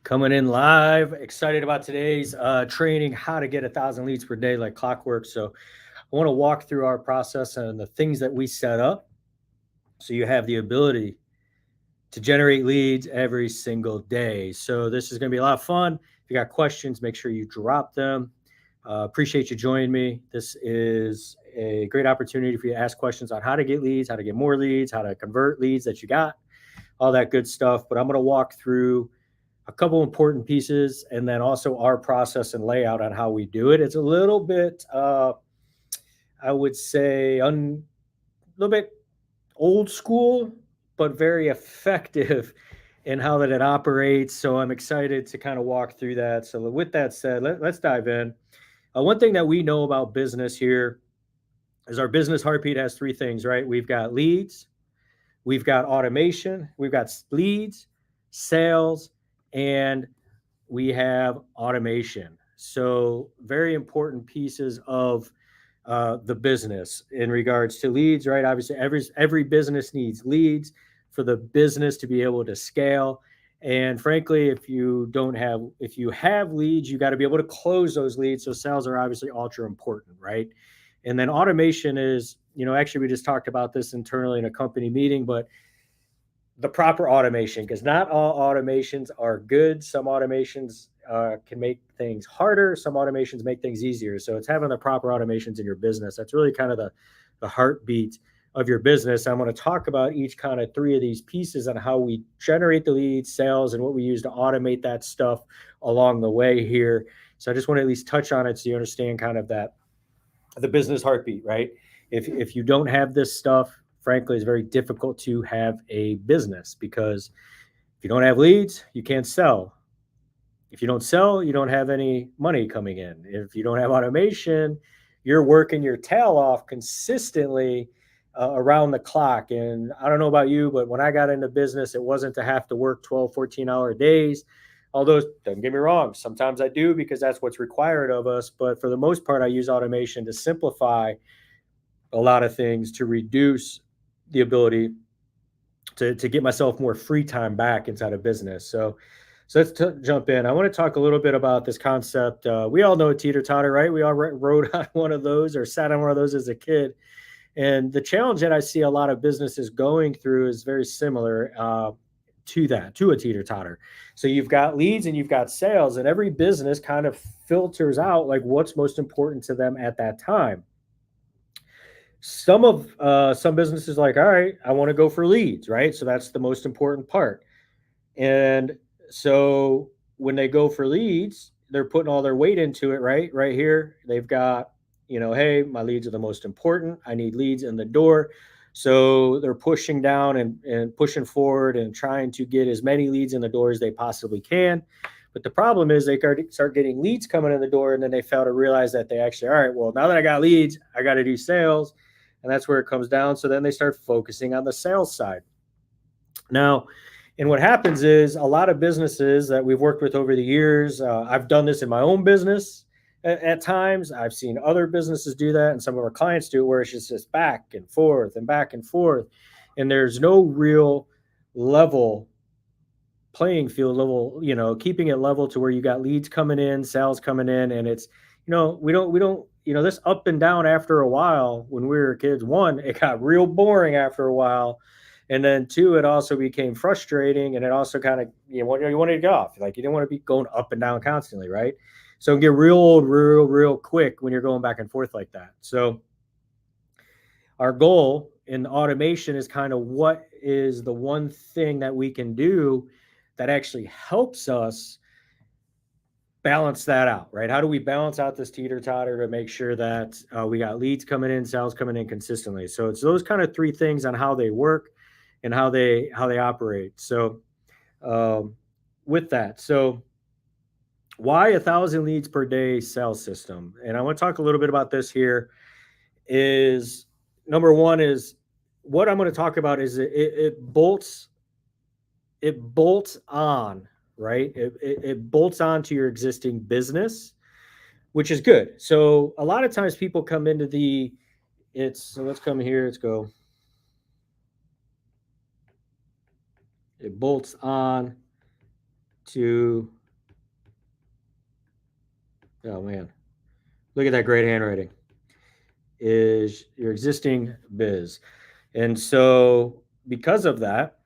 Coming in live, excited about today's training, how to get 1,000 leads per day like clockwork. So I want to walk through our process and the things that we set up so you have the ability to generate leads every single day. So this is going to be a lot of fun. If you got questions, make sure you drop them. Appreciate you joining me. This is a great opportunity for you to ask questions on how to get leads, how to get more leads, how to convert leads that you got, all that good stuff. But I'm going to walk through a couple important pieces and then also our process and layout on how we do it. It's a little bit, I would say, a little bit old school, but very effective in how that it operates. So I'm excited to kind of walk through that. So with that said, let's dive in. One thing that we know about business here is our business heartbeat has three things, right? We've got leads, we've got automation, we've got leads, sales, and we have automation. So very important pieces of the business in regards to leads, right? Obviously, every business needs leads for the business to be able to scale. And frankly, if you have leads, you got to be able to close those leads. So sales are obviously ultra important, right? And then automation is, actually we just talked about this internally in a company meeting, but the proper automation, because not all automations are good. Some automations can make things harder. Some automations make things easier. So it's having the proper automations in your business. That's really kind of the heartbeat of your business. I'm going to talk about each kind of three of these pieces on how we generate the leads, sales, and what we use to automate that stuff along the way here. So I just want to at least touch on it so you understand kind of that the business heartbeat, right? If you don't have this stuff, frankly, it's very difficult to have a business because if you don't have leads, you can't sell. If you don't sell, you don't have any money coming in. If you don't have automation, you're working your tail off consistently around the clock. And I don't know about you, but when I got into business, it wasn't to have to work 12, 14-hour days. Although, don't get me wrong, sometimes I do because that's what's required of us. But for the most part, I use automation to simplify a lot of things, to reduce the ability to get myself more free time back inside of business. So let's jump in. I want to talk a little bit about this concept. We all know teeter totter, right? We all rode on one of those or sat on one of those as a kid. And the challenge that I see a lot of businesses going through is very similar to a teeter totter. So you've got leads and you've got sales, and every business kind of filters out like what's most important to them at that time. Some businesses like, all right, I want to go for leads, right? So that's the most important part. And so when they go for leads, they're putting all their weight into it, right? Right here, they've got, hey, my leads are the most important. I need leads in the door. So they're pushing down and pushing forward and trying to get as many leads in the door as they possibly can. But the problem is they start getting leads coming in the door, and then they fail to realize that they actually, all right, well, now that I got leads, I got to do sales. And that's where it comes down. So then they start focusing on the sales side. Now, and what happens is a lot of businesses that we've worked with over the years, I've done this in my own business at times. I've seen other businesses do that, and some of our clients do it, where it's just back and forth and back and forth. And there's no real level playing field level, keeping it level to where you got leads coming in, sales coming in. And it's, we don't, this up and down after a while when we were kids. One, it got real boring after a while. And then two, it also became frustrating, and it also kind of, you wanted to get off. Like you didn't want to be going up and down constantly, right? So it get real old, real quick when you're going back and forth like that. So our goal in automation is kind of what is the one thing that we can do that actually helps us balance that out, right? How do we balance out this teeter totter to make sure that we got leads coming in, sales coming in consistently? So it's those kind of three things on how they work and how they operate. So with that, so why 1,000 leads per day sales system? And I want to talk a little bit about this here. Is number one is what I'm going to talk about is it bolts on, right? It bolts on to your existing business, which is good. So a lot of times people come into so let's come here, let's go. It bolts on to Oh man, look at that great handwriting. Is your existing biz. And so because of that,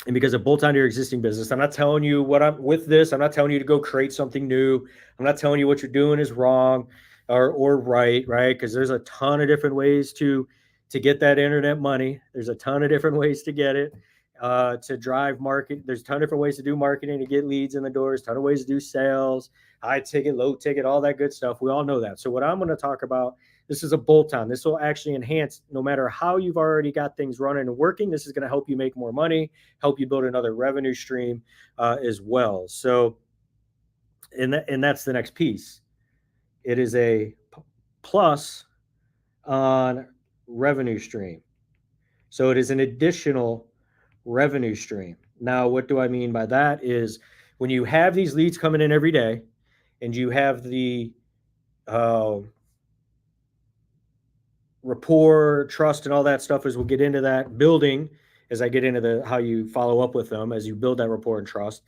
and because it bolts onto your existing business, I'm not telling you what I'm with this. I'm not telling you to go create something new. I'm not telling you what you're doing is wrong or right, right? Because there's a ton of different ways to get that internet money. There's a ton of different ways to get it, to drive market. There's a ton of different ways to do marketing to get leads in the doors. A ton of ways to do sales, high ticket, low ticket, all that good stuff. We all know that. So what I'm going to talk about, this is a bolt on. This will actually enhance, no matter how you've already got things running and working. This is going to help you make more money, help you build another revenue stream as well. So, and that's the next piece. It is a plus on revenue stream. So it is an additional revenue stream. Now, what do I mean by that is when you have these leads coming in every day and you have the uh, rapport, trust, and all that stuff, as we'll get into that building as I get into the how you follow up with them as you build that rapport and trust.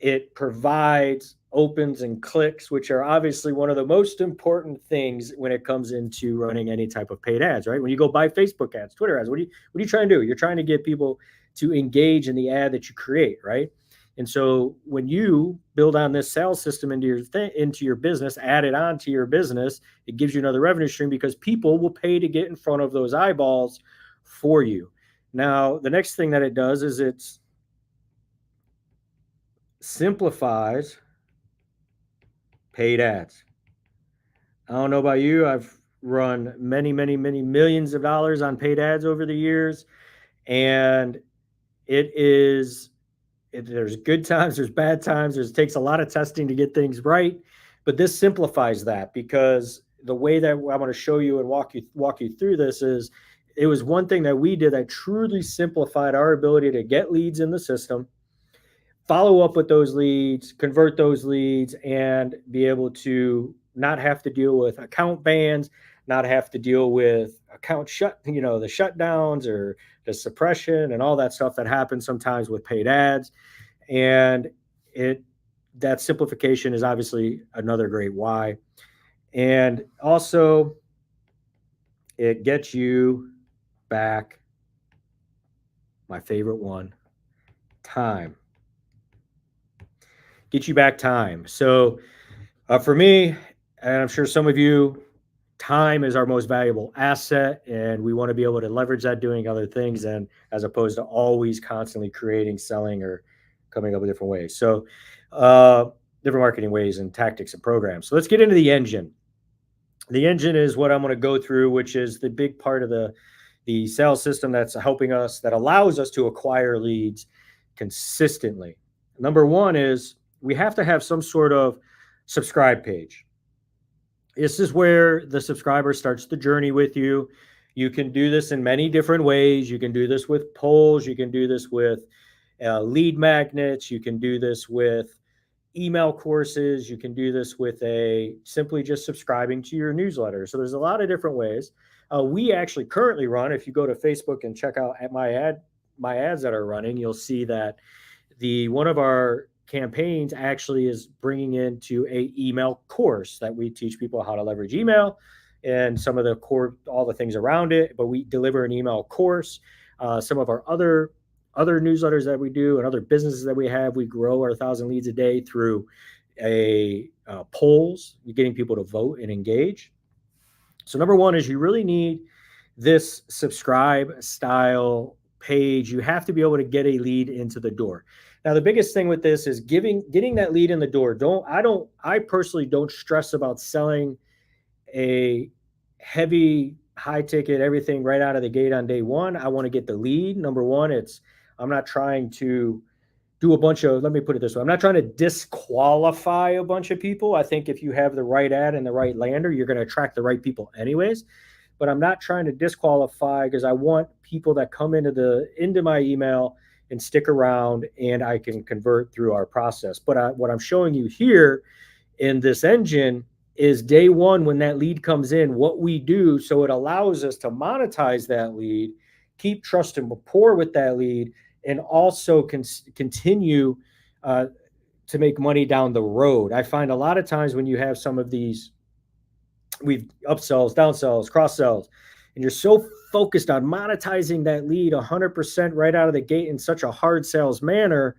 It provides opens and clicks, which are obviously one of the most important things when it comes into running any type of paid ads, right? When you go buy Facebook ads, Twitter ads, what are you trying to do? You're trying to get people to engage in the ad that you create, right? And so when you build on this sales system into your business, add it on to your business, it gives you another revenue stream because people will pay to get in front of those eyeballs for you. Now, the next thing that it does is it simplifies paid ads. I don't know about you. I've run many, many, many millions of dollars on paid ads over the years. And it is there's good times, there's bad times, it takes a lot of testing to get things right, but this simplifies that because the way that I'm going to show you and walk you through this is it was one thing that we did that truly simplified our ability to get leads in the system, follow up with those leads, convert those leads, and be able to not have to deal with account bans, not have to deal with account the shutdowns or the suppression and all that stuff that happens sometimes with paid ads. And it that simplification is obviously another great why. And also it gets you back my favorite one, time. Get you back time. So for me, and I'm sure some of you, time is our most valuable asset, and we want to be able to leverage that doing other things, and as opposed to always constantly creating, selling, or coming up with different ways. So, different marketing ways and tactics and programs. So let's get into the engine. The engine is what I'm going to go through, which is the big part of the sales system that's helping us, that allows us to acquire leads consistently. Number one is we have to have some sort of subscribe page. This is where the subscriber starts the journey with you. You can do this in many different ways. You can do this with polls. You can do this with lead magnets. You can do this with email courses. You can do this with simply just subscribing to your newsletter. So there's a lot of different ways. We actually currently run, if you go to Facebook and check out my ads that are running, you'll see that one of our campaigns actually is bringing into a email course that we teach people how to leverage email and some of all the things around it. But we deliver an email course. Some of our other newsletters that we do and other businesses that we have, we grow our 1,000 leads a day through polls, getting people to vote and engage. So number one is you really need this subscribe style page. You have to be able to get a lead into the door. Now, the biggest thing with this is getting that lead in the door. I personally don't stress about selling a heavy, high ticket, everything right out of the gate on day one. I want to get the lead. Number one, I'm not trying to do let me put it this way. I'm not trying to disqualify a bunch of people. I think if you have the right ad and the right lander, you're going to attract the right people anyways. But I'm not trying to disqualify because I want people that come into my email and stick around, and I can convert through our process. But what I'm showing you here in this engine is day one, when that lead comes in, what we do. So it allows us to monetize that lead, keep trust and rapport with that lead, and also continue to make money down the road. I find a lot of times when you have some of these, we've upsells, downsells, cross sells, and you're so focused on monetizing that lead 100% right out of the gate in such a hard sales manner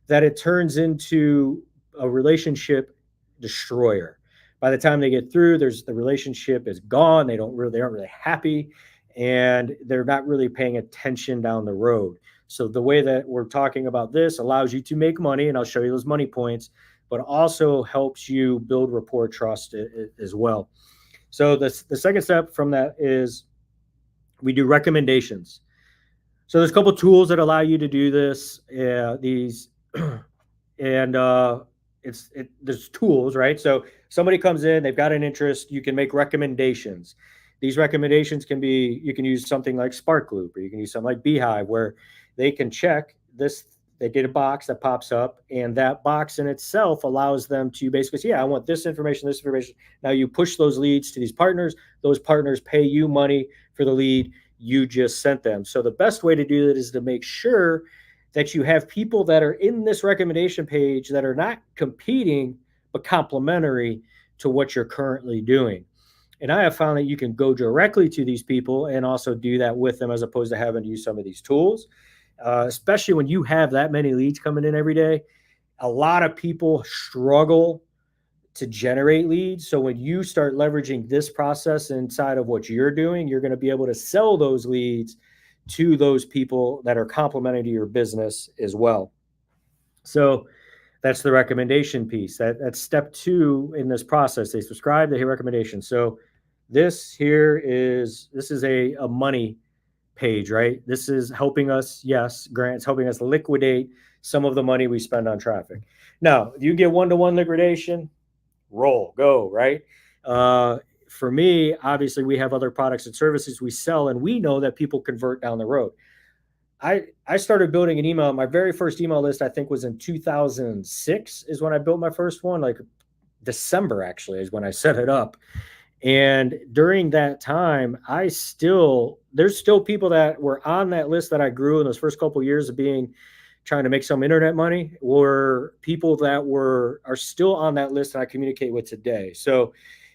that it turns into a relationship destroyer. By the time they get through, the relationship is gone. They aren't really happy, and they're not really paying attention down the road. So the way that we're talking about this allows you to make money, and I'll show you those money points, but also helps you build rapport, trust as well. So the second step from that is we do recommendations. So there's a couple tools that allow you to do this. These and there's tools, right? So somebody comes in, they've got an interest, you can make recommendations. These recommendations can be, you can use something like Sparkloop, or you can use something like Beehive, where they can check this. They get a box that pops up, and that box in itself allows them to basically say, yeah, I want this information, this information. Now you push those leads to these partners. Those partners pay you money for the lead you just sent them. So the best way to do that is to make sure that you have people that are in this recommendation page that are not competing, but complementary to what you're currently doing. And I have found that you can go directly to these people and also do that with them, as opposed to having to use some of these tools. Especially when you have that many leads coming in every day. A lot of people struggle to generate leads. So when you start leveraging this process inside of what you're doing, you're going to be able to sell those leads to those people that are complementary to your business as well. So that's the recommendation piece. That's step 2 in this process. They subscribe, they hear recommendations. So this is a money page, right? This is helping us, yes, Grant's helping us liquidate some of the money we spend on traffic. Now, you get one-to-one liquidation, go, right? For me, obviously, we have other products and services we sell, and we know that people convert down the road. I started building an email. My very first email list, I think, was in 2006 is when I built my first one. Like December, actually, is when I set it up. And during that time, there's still people that were on that list that I grew in those first couple of years of trying to make some internet money, or people that are still on that list that I communicate with today. So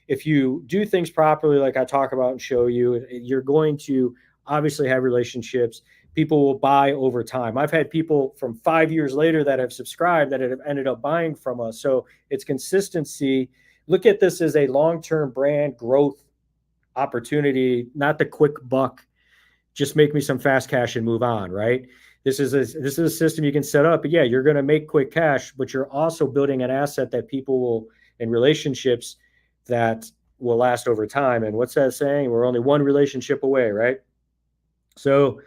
if you do things properly, like I talk about and show you, you're going to obviously have relationships. People will buy over time. I've had people from 5 years later that have subscribed that have ended up buying from us. So it's consistency. Look at this as a long-term brand growth opportunity, not the quick buck. Just make me some fast cash and move on, right? This is a system you can set up. But yeah, you're going to make quick cash, but you're also building an asset that people will, in relationships that will last over time. And what's that saying? We're only one relationship away, right? So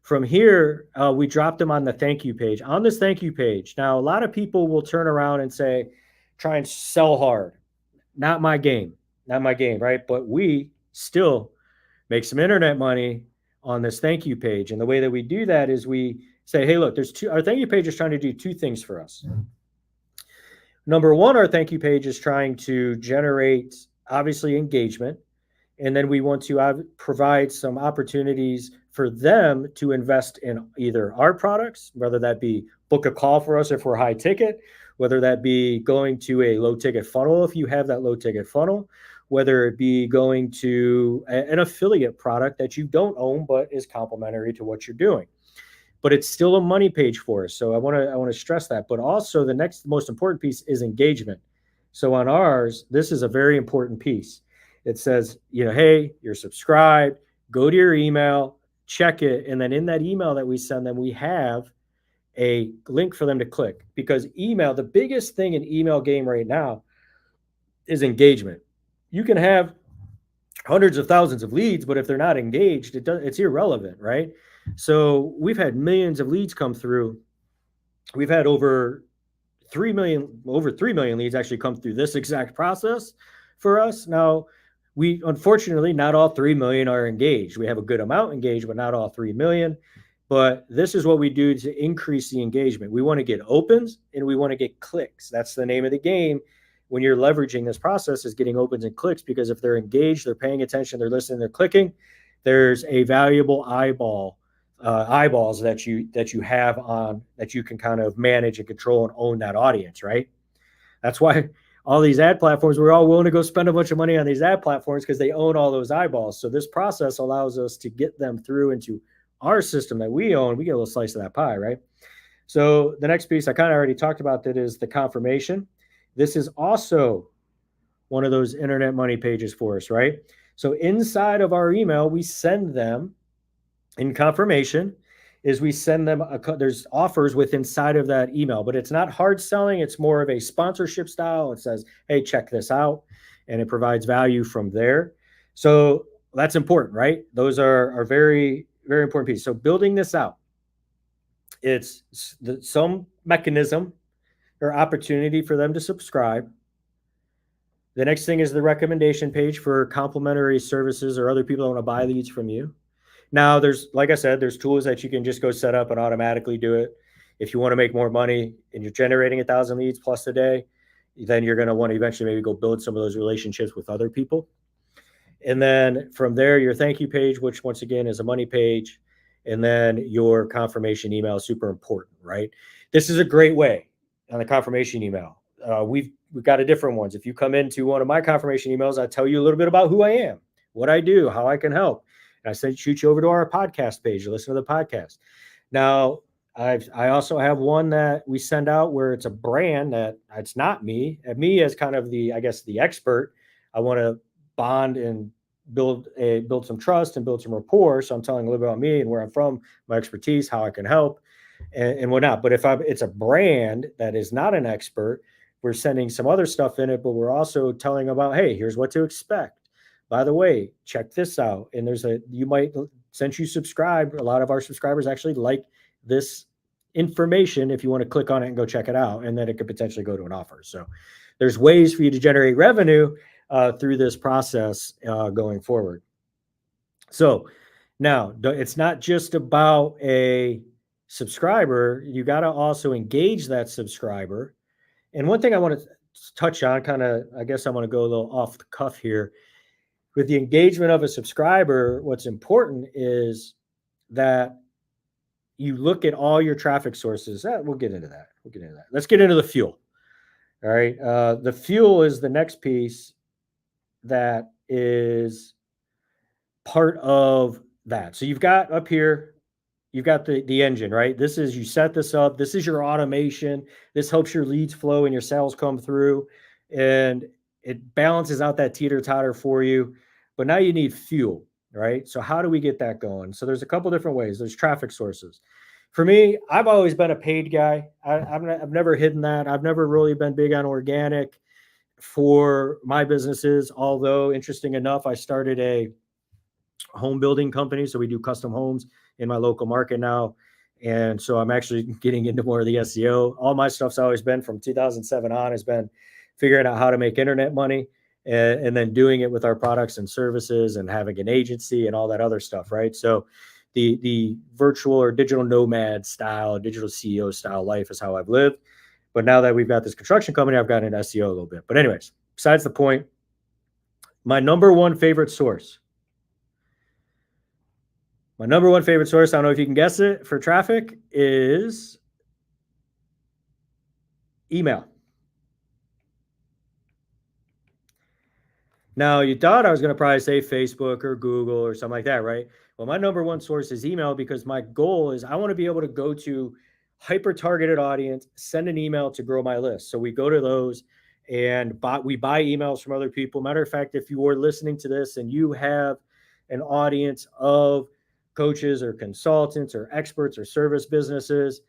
from here, we dropped them on the thank you page. On this thank you page, now a lot of people will turn around and say, try and sell hard. Not my game, right? But we still make some internet money on this thank you page. And the way that we do that is we say, hey, look, our thank you page is trying to do 2 things for us. Number 1, our thank you page is trying to generate, obviously, engagement. And then we want to provide some opportunities for them to invest in either our products, whether that be book a call for us if we're high ticket, whether that be going to a low ticket funnel if you have that low ticket funnel, whether it be going to an affiliate product that you don't own but is complementary to what you're doing. But it's still a money page for us. So I want to stress that. But also the next most important piece is engagement. So on ours, this is a very important piece. It says, hey, you're subscribed, go to your email, check it. And then in that email that we send them, we have a link for them to click, because email, the biggest thing in email game right now is engagement. You can have hundreds of thousands of leads, but if they're not engaged, it's irrelevant, right? So we've had millions of leads come through. We've had over 3 million leads actually come through this exact process for us. Now, unfortunately, not all 3 million are engaged. We have a good amount engaged, but not all 3 million. But this is what we do to increase the engagement. We want to get opens and we want to get clicks. That's the name of the game when you're leveraging this process, is getting opens and clicks, because if they're engaged, they're paying attention, they're listening, they're clicking, there's a valuable eyeball eyeballs that you have on that you can kind of manage and control and own that audience, right? That's why all these ad platforms, we're all willing to go spend a bunch of money on these ad platforms because they own all those eyeballs. So this process allows us to get them through into our system that we own. We get a little slice of that pie, right? So the next piece I kind of already talked about that is the confirmation. This is also one of those internet money pages for us, right? So inside of our email, we send them in confirmation is we send them there's offers with inside of that email, but it's not hard selling. It's more of a sponsorship style. It says, hey, check this out. And it provides value from there. So that's important, right? Those are very, very important pieces. So building this out, it's some mechanism or opportunity for them to subscribe. The next thing is the recommendation page for complimentary services or other people that want to buy leads from you. Now, there's, like I said, there's tools that you can just go set up and automatically do it. If you want to make more money and you're generating 1,000 leads plus a day, then you're going to want to eventually maybe go build some of those relationships with other people. And then from there, your thank you page, which once again is a money page, and then your confirmation email is super important, right? This is a great way on the confirmation email. We've got a different ones. If you come into one of my confirmation emails, I tell you a little bit about who I am, what I do, how I can help. And I shoot you over to our podcast page to listen to the podcast. Now, I also have one that we send out where it's a brand that it's not me. And me as kind of the, I guess, the expert. I want to bond and build some trust and build some rapport. So I'm telling a little bit about me and where I'm from, my expertise, how I can help, and whatnot. But if it's a brand that is not an expert, we're sending some other stuff in it, but we're also telling about, hey, here's what to expect. By the way, check this out. And since you subscribe, a lot of our subscribers actually like this information if you want to click on it and go check it out, and then it could potentially go to an offer. So there's ways for you to generate revenue through this process going forward. So now it's not just about a subscriber. You got to also engage that subscriber. And one thing I want to touch on, kind of, I guess I want to go a little off the cuff here. With the engagement of a subscriber, what's important is that you look at all your traffic sources. We'll get into that. Let's get into the fuel. All right. The fuel is the next piece that is part of that. So you've got up here, you've got the engine, right? This is, you set this up. This is your automation. This helps your leads flow and your sales come through, and it balances out that teeter-totter for you. But now you need fuel, right? So how do we get that going? So there's a couple different ways. There's traffic sources. For me, I've always been a paid guy. I've never hidden that. I've never really been big on organic for my businesses. Although, interesting enough, I started a home building company. So we do custom homes in my local market now. And so I'm actually getting into more of the SEO. All my stuff's always been from 2007 on has been figuring out how to make internet money. And then doing it with our products and services and having an agency and all that other stuff, right? So the virtual or digital nomad style, digital CEO style life is how I've lived. But now that we've got this construction company, I've gotten into SEO a little bit. But anyways, besides the point, my number one favorite source, I don't know if you can guess it, for traffic is email. Now, you thought I was going to probably say Facebook or Google or something like that, right? Well, my number one source is email, because my goal is I want to be able to go to hyper-targeted audience, send an email to grow my list. So we go to those and we buy emails from other people. Matter of fact, if you are listening to this and you have an audience of coaches or consultants or experts or service businesses,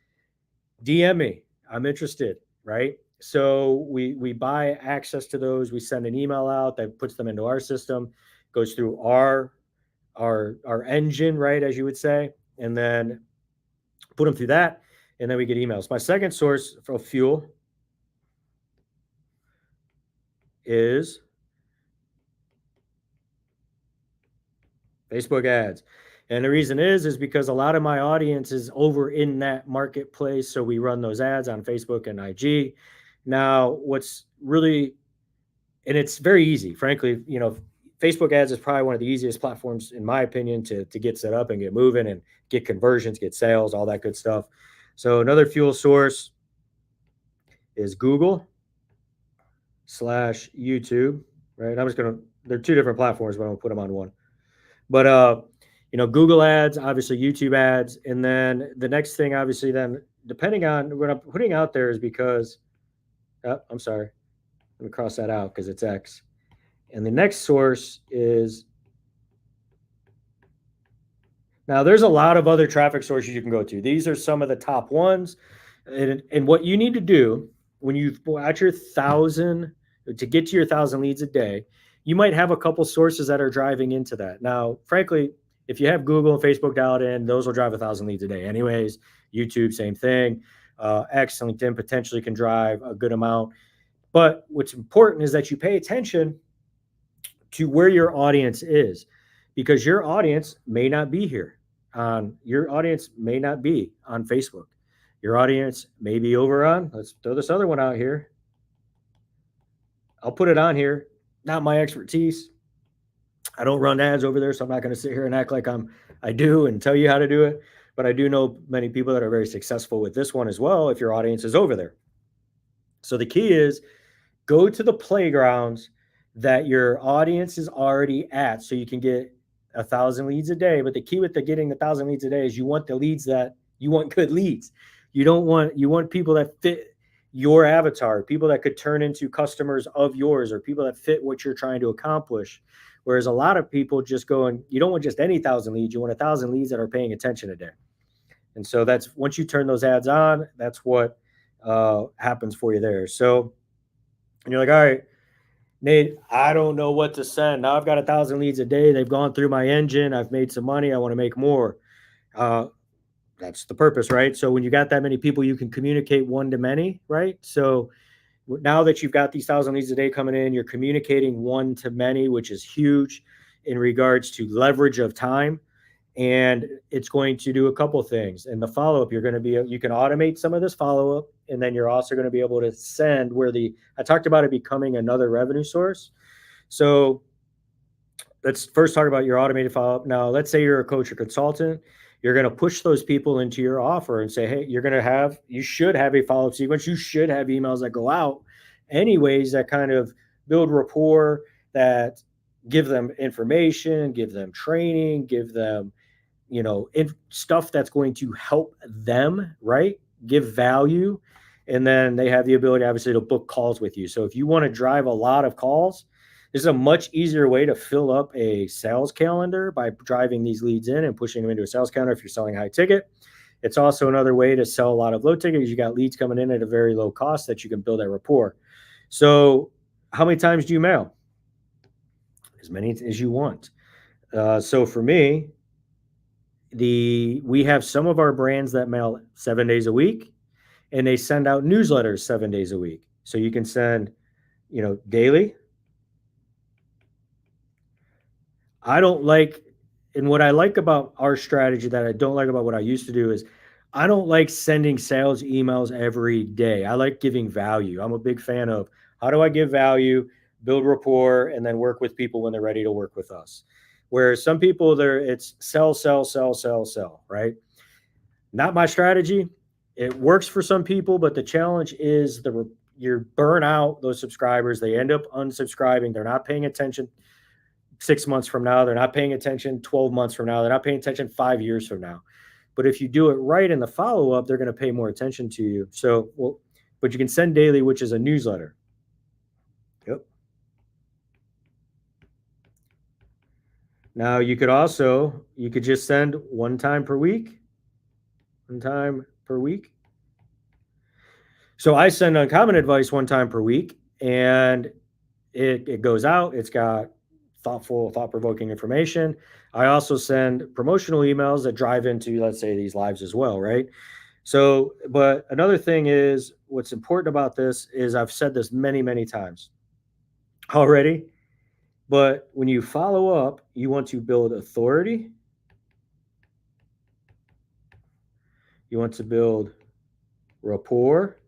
DM me. I'm interested, right? So we buy access to those. We send an email out that puts them into our system, goes through our engine, right, as you would say, and then put them through that, and then we get emails. My second source for fuel is Facebook ads. And the reason is because a lot of my audience is over in that marketplace. So we run those ads on Facebook and IG. Now, what's really, and it's very easy, frankly, Facebook ads is probably one of the easiest platforms, in my opinion, to get set up and get moving and get conversions, get sales, all that good stuff. So another fuel source is Google/YouTube, right? I'm just gonna they're two different platforms, but I'm gonna put them on one. But Google ads, obviously YouTube ads, and then the next thing, obviously, then depending on what I'm putting out there is because I'm sorry, let me cross that out because it's X. And the next source is now there's a lot of other traffic sources you can go to. These are some of the top ones. And what you need to do when you've at your thousand to get to your 1,000 leads a day, you might have a couple sources that are driving into that. Now, frankly, if you have Google and Facebook dialed in, those will drive 1,000 leads a day. Anyways, YouTube, same thing. X, LinkedIn potentially can drive a good amount. But what's important is that you pay attention to where your audience is, because your audience may not be here. Your audience may not be on Facebook. Your audience may be over on, let's throw this other one out here. I'll put it on here. Not my expertise. I don't run ads over there, so I'm not going to sit here and act like I do and tell you how to do it. But I do know many people that are very successful with this one as well if your audience is over there. So the key is go to the playgrounds that your audience is already at so you can get 1,000 leads a day. But the key with getting 1,000 leads a day is you want the leads that you want good leads. You want people that fit your avatar, people that could turn into customers of yours or people that fit what you're trying to accomplish. Whereas a lot of people just go and you don't want just any 1,000 leads, you want 1,000 leads that are paying attention a day. And so that's once you turn those ads on, that's what happens for you there. So and you're like, all right, Nate, I don't know what to send. Now I've got 1,000 leads a day. They've gone through my engine. I've made some money. I want to make more. That's the purpose, right? So when you got that many people, you can communicate one to many, right? So now that you've got these 1,000 leads a day coming in, you're communicating one to many, which is huge in regards to leverage of time. And it's going to do a couple things. In the follow-up, you can automate some of this follow-up, and then you're also going to be able to send I talked about it becoming another revenue source. So let's first talk about your automated follow-up. Now, let's say you're a coach or consultant. You're going to push those people into your offer and say, hey, you should have a follow-up sequence. You should have emails that go out anyways that kind of build rapport, that give them information, give them training, give them stuff that's going to help them, right? Give value. And then they have the ability, obviously, to book calls with you. So if you want to drive a lot of calls, this is a much easier way to fill up a sales calendar by driving these leads in and pushing them into a sales calendar if you're selling high ticket. It's also another way to sell a lot of low ticket because you got leads coming in at a very low cost that you can build that rapport. So how many times do you mail? As many as you want. So for me, we have some of our brands that mail 7 days a week, and they send out newsletters 7 days a week. So you can send, daily. And what I like about our strategy that I don't like about what I used to do is I don't like sending sales emails every day. I like giving value. I'm a big fan of how do I give value, build rapport, and then work with people when they're ready to work with us. Whereas some people it's sell, sell, sell, sell, sell, right? Not my strategy. It works for some people, but the challenge is you burn out those subscribers. They end up unsubscribing. They're not paying attention 6 months from now. They're not paying attention 12 months from now. They're not paying attention 5 years from now. But if you do it right in the follow-up, they're going to pay more attention to you. But you can send daily, which is a newsletter. Yep. Now you could just send one time per week. So I send uncommon advice one time per week, and it goes out. It's got thought-provoking information. I also send promotional emails that drive into, let's say, these lives as well, right? So, but another thing is what's important about this is I've said this many, many times already, but when you follow up, you want to build authority. You want to build rapport,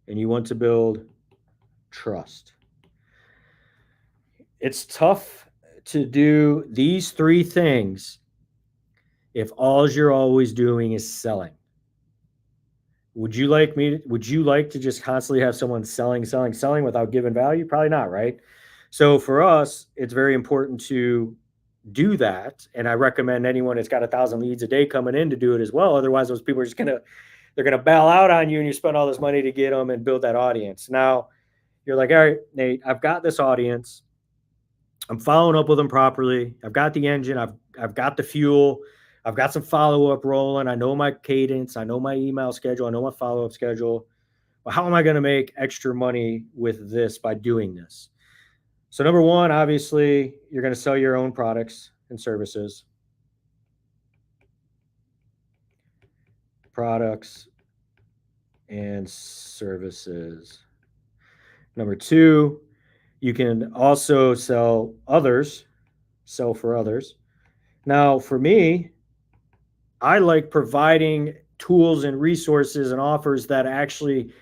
and you want to build trust. It's tough to do these three things if all you're always doing is selling. Would you like to just constantly have someone selling without giving value? Probably not, right? So for us, it's very important to do that. And I recommend anyone that's got 1,000 leads a day coming in to do it as well. Otherwise, those people are just they're gonna bail out on you, and you spend all this money to get them and build that audience. Now you're like, all right, Nate, I've got this audience. I'm following up with them properly. I've got the engine. I've got the fuel. I've got some follow up rolling. I know my cadence. I know my email schedule. I know my follow up schedule. But how am I going to make extra money with this by doing this? So number one, obviously, you're going to sell your own products and services. Products and services. Number two, you can also sell for others. Now, for me, I like providing tools and resources and offers that actually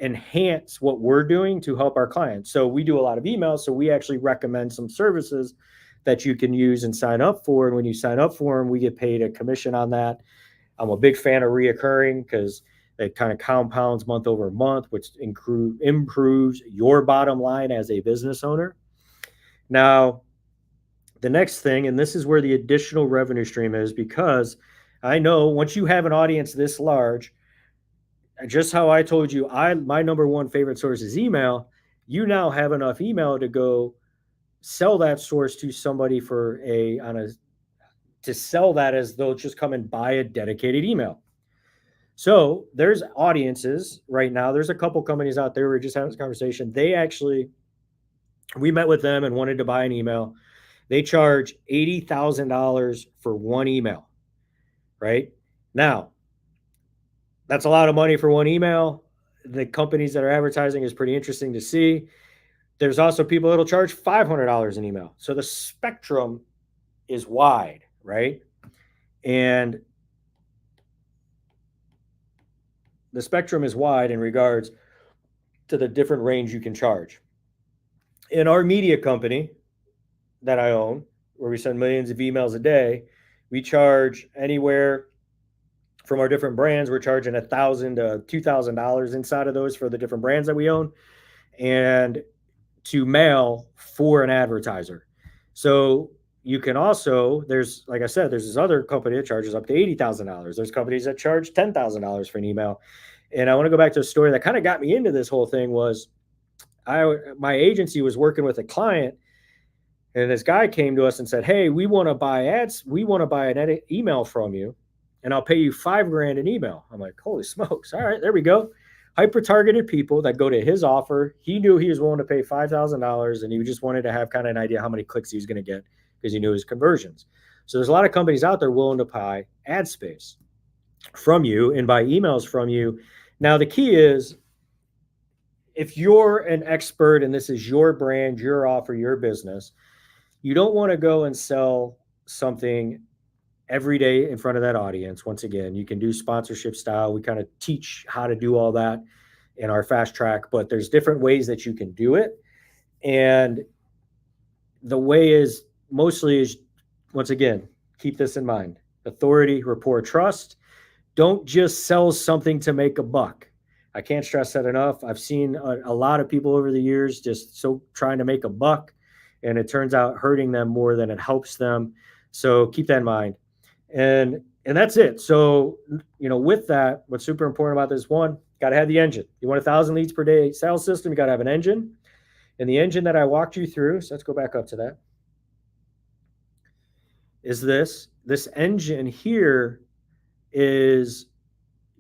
enhance what we're doing to help our clients. So we do a lot of emails, so we actually recommend some services that you can use and sign up for. And when you sign up for them, we get paid a commission on that. I'm a big fan of reoccurring because it kind of compounds month over month, which improves your bottom line as a business owner. Now, the next thing, and this is where the additional revenue stream is, because I know once you have an audience this large, just how I told you, my number one favorite source is email. You now have enough email to go sell that source to somebody to sell that as they'll just come and buy a dedicated email. So there's audiences right now. There's a couple companies out there. We're just having this conversation. We met with them and wanted to buy an email. They charge $80,000 for one email, right? Now, that's a lot of money for one email. The companies that are advertising is pretty interesting to see. There's also people that'll charge $500 an email. So the spectrum is wide, right? And the spectrum is wide in regards to the different range you can charge. In our media company that I own, where we send millions of emails a day, we charge anywhere from our different brands. We're charging $1,000 to $2,000 inside of those for the different brands that we own, and to mail for an advertiser. So you can also, like I said, there's this other company that charges up to $80,000. There's companies that charge $10,000 for an email. And I want to go back to a story that kind of got me into this whole thing. Was my agency was working with a client, and this guy came to us and said, hey, we want to buy ads. We want to buy an email from you, and I'll pay you $5,000 an email. I'm like, holy smokes. All right, there we go. Hyper targeted people that go to his offer. He knew he was willing to pay $5,000, and he just wanted to have kind of an idea how many clicks he was going to get because he knew his conversions. So there's a lot of companies out there willing to buy ad space from you and buy emails from you. Now, the key is, if you're an expert and this is your brand, your offer, your business, you don't want to go and sell something every day in front of that audience. Once again, you can do sponsorship style. We kind of teach how to do all that in our fast track, but there's different ways that you can do it. And the way is once again, keep this in mind: authority, rapport, trust. Don't just sell something to make a buck. I can't stress that enough. I've seen a lot of people over the years just so trying to make a buck, and it turns out hurting them more than it helps them. So keep that in mind. And that's it. So, with that, what's super important about this, one, got to have the engine. You want 1,000 leads per day sales system, you got to have an engine. And the engine that I walked you through, so let's go back up to that, is this engine here is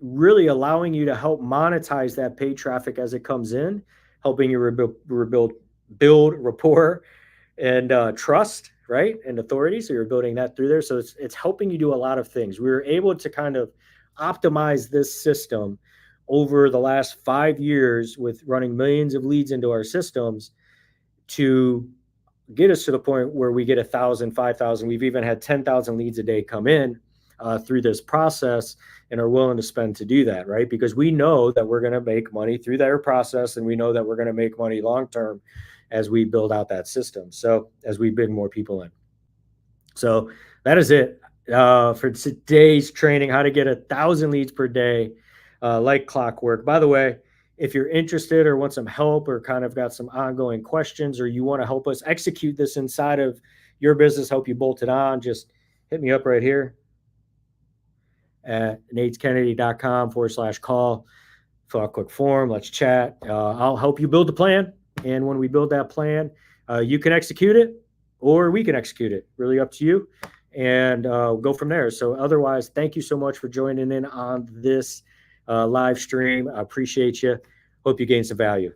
really allowing you to help monetize that paid traffic as it comes in, helping you build rapport and trust, right, and authority. So you're building that through there. So it's helping you do a lot of things. We were able to kind of optimize this system over the last 5 years with running millions of leads into our systems to get us to the point where we get 1,000, 5,000. We've even had 10,000 leads a day come in through this process, and are willing to spend to do that, right? Because we know that we're going to make money through their process, and we know that we're going to make money long-term as we build out that system. So as we bring more people in. So that is it for today's training, how to get 1,000 leads per day, like clockwork. By the way, if you're interested or want some help or kind of got some ongoing questions, or you want to help us execute this inside of your business, help you bolt it on, just hit me up right here at nateskennedy.com/call. Fill out a quick form. Let's chat. I'll help you build the plan. And when we build that plan, you can execute it or we can execute it. Really up to you. And go from there. So otherwise, thank you so much for joining in on this live stream. I appreciate you. Hope you gain some value.